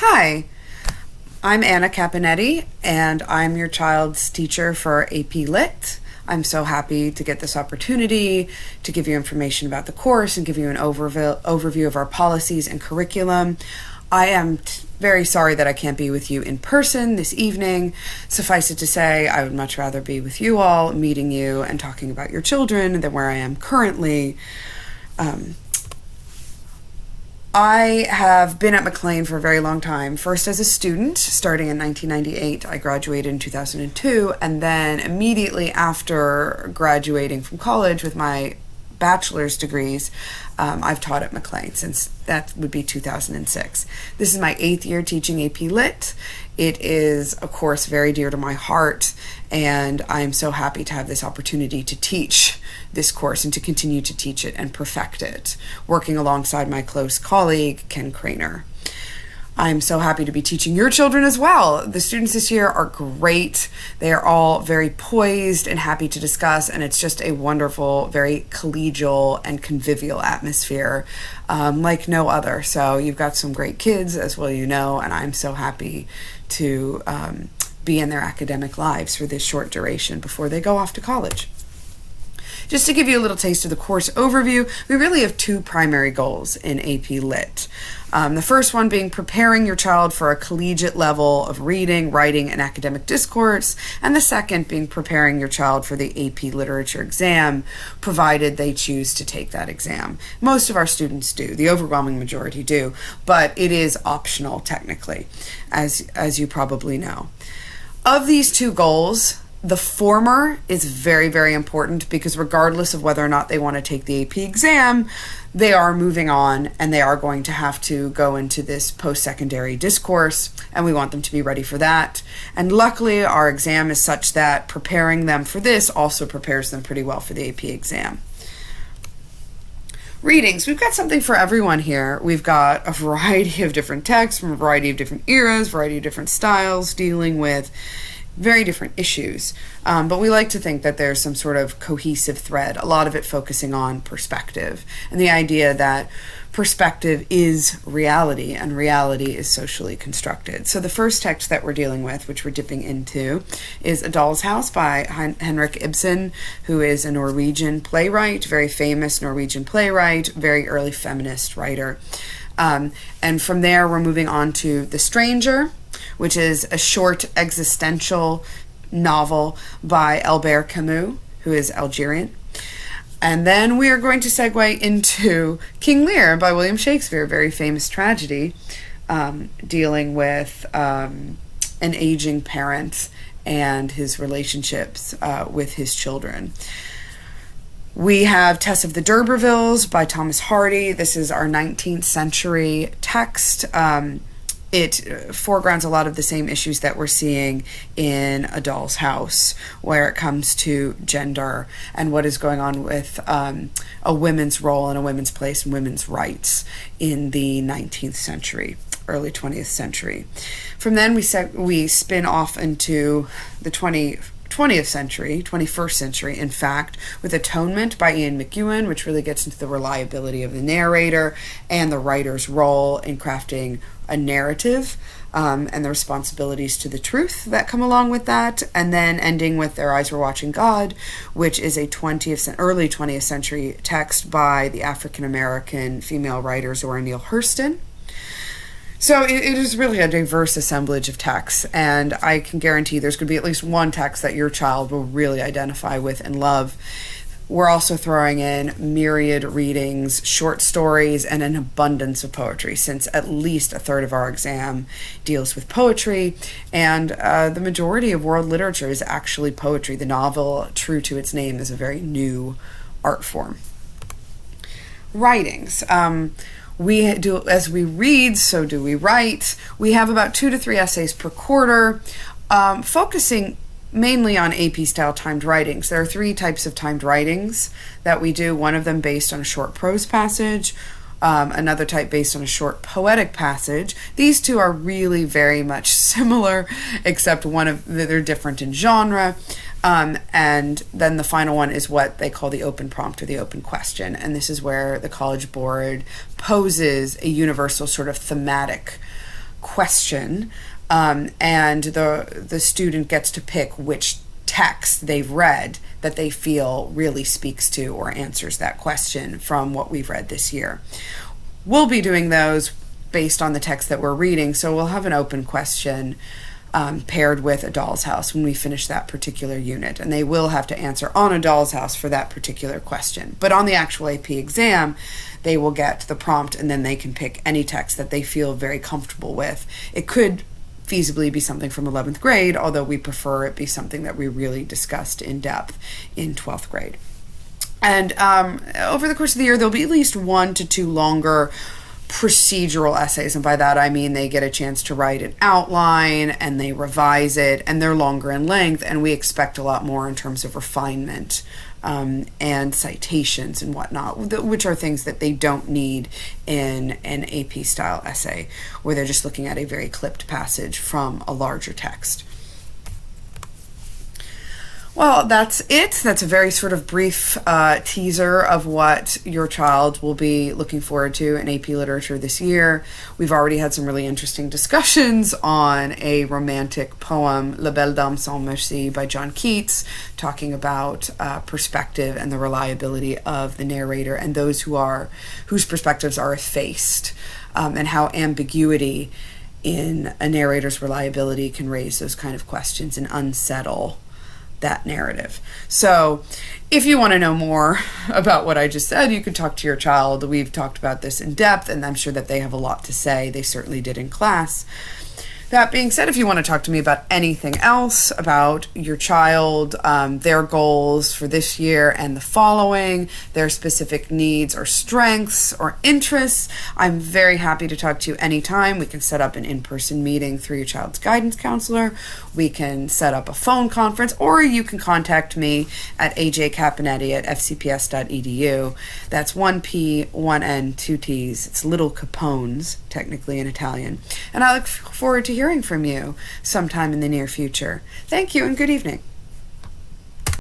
Hi, I'm Anna Capinetti, and I'm your child's teacher for AP Lit. I'm so happy to get this opportunity to give you information about the course and give you an overview of our policies and curriculum. I am very sorry that I can't be with you in person this evening. Suffice it to say, I would much rather be with you all, meeting you and talking about your children than where I am currently. I have been at McLean for a very long time. First as a student, starting in 1998. I graduated in 2002, and then immediately after graduating from college with my bachelor's degrees, I've taught at McLean since that would be 2006. This is my 8th year teaching AP Lit. It is, of course, very dear to my heart, and I am so happy to have this opportunity to teach this course and to continue to teach it and perfect it, working alongside my close colleague, Ken Craner. I'm so happy to be teaching your children as well. The students this year are great. They are all very poised and happy to discuss, and it's just a wonderful, very collegial and convivial atmosphere like no other. So you've got some great kids, as well you know, and I'm so happy to be in their academic lives for this short duration before they go off to college. Just to give you a little taste of the course overview, we really have two primary goals in AP Lit. The first one being preparing your child for a collegiate level of reading, writing, and academic discourse, and the second being preparing your child for the AP Literature exam, provided they choose to take that exam. Most of our students do, the overwhelming majority do, but it is optional technically, as you probably know. Of these two goals, the former is very, very important because regardless of whether or not they want to take the AP exam, they are moving on and they are going to have to go into this post-secondary discourse, and we want them to be ready for that. And luckily, our exam is such that preparing them for this also prepares them pretty well for the AP exam. Readings. We've got something for everyone here. We've got a variety of different texts from a variety of different eras, variety of different styles, dealing with very different issues, but we like to think that there's some sort of cohesive thread, a lot of it focusing on perspective, and the idea that perspective is reality, and reality is socially constructed. So the first text that we're dealing with, which we're dipping into, is A Doll's House by Henrik Ibsen, who is a Norwegian playwright, very famous Norwegian playwright, very early feminist writer. And from there, we're moving on to The Stranger, which is a short existential novel by Albert Camus, who is Algerian. And then we are going to segue into King Lear by William Shakespeare, a very famous tragedy dealing with an aging parent and his relationships with his children. We have Tess of the D'Urbervilles by Thomas Hardy. This is our 19th century text. It foregrounds a lot of the same issues that we're seeing in A Doll's House, where it comes to gender and what is going on with a women's role and a women's place and women's rights in the 19th century, early 20th century. From then we spin off into the 20th century, 21st century, in fact, with Atonement by Ian McEwan, which really gets into the reliability of the narrator and the writer's role in crafting a narrative and the responsibilities to the truth that come along with that, and then ending with Their Eyes Were Watching God, which is a early 20th century text by the African-American female writer Zora Neale Hurston. So it is really a diverse assemblage of texts, and I can guarantee there's going to be at least one text that your child will really identify with and love. We're also throwing in myriad readings, short stories, and an abundance of poetry, since at least a third of our exam deals with poetry, and the majority of world literature is actually poetry. The novel, true to its name, is a very new art form. Writings. We do, as we read, so do we write. We have about 2 to 3 essays per quarter, focusing mainly on AP-style timed writings. There are 3 types of timed writings that we do, one of them based on a short prose passage, another type based on a short poetic passage. These two are really very much similar, except they're different in genre. And then the final one is what they call the open prompt or the open question. And this is where the College Board poses a universal sort of thematic question, and the student gets to pick which text they've read that they feel really speaks to or answers that question from what we've read this year. We'll be doing those based on the text that we're reading, so we'll have an open question paired with A Doll's House when we finish that particular unit, and they will have to answer on A Doll's House for that particular question. But on the actual AP exam, they will get the prompt, and then they can pick any text that they feel very comfortable with. It could feasibly be something from 11th grade, although we prefer it be something that we really discussed in depth in 12th grade. And over the course of the year, there'll be at least 1 to 2 longer procedural essays, and by that I mean they get a chance to write an outline and they revise it, and they're longer in length, and we expect a lot more in terms of refinement and citations and whatnot, which are things that they don't need in an AP style essay where they're just looking at a very clipped passage from a larger text. Well, that's it. That's a very sort of brief teaser of what your child will be looking forward to in AP Literature this year. We've already had some really interesting discussions on a romantic poem, La Belle Dame sans Merci by John Keats, talking about perspective and the reliability of the narrator and those whose perspectives are effaced, and how ambiguity in a narrator's reliability can raise those kind of questions and unsettle that narrative. So if you want to know more about what I just said, you can talk to your child. We've talked about this in depth, and I'm sure that they have a lot to say. They certainly did in class. That being said, if you want to talk to me about anything else, about your child, their goals for this year and the following, their specific needs or strengths or interests, I'm very happy to talk to you anytime. We can set up an in-person meeting through your child's guidance counselor. We can set up a phone conference, or you can contact me at ajcaponetti@fcps.edu. That's 1P, 1N, 2 T's. It's Little Capones, technically in Italian. And I look forward to hearing from you sometime in the near future. Thank you and good evening.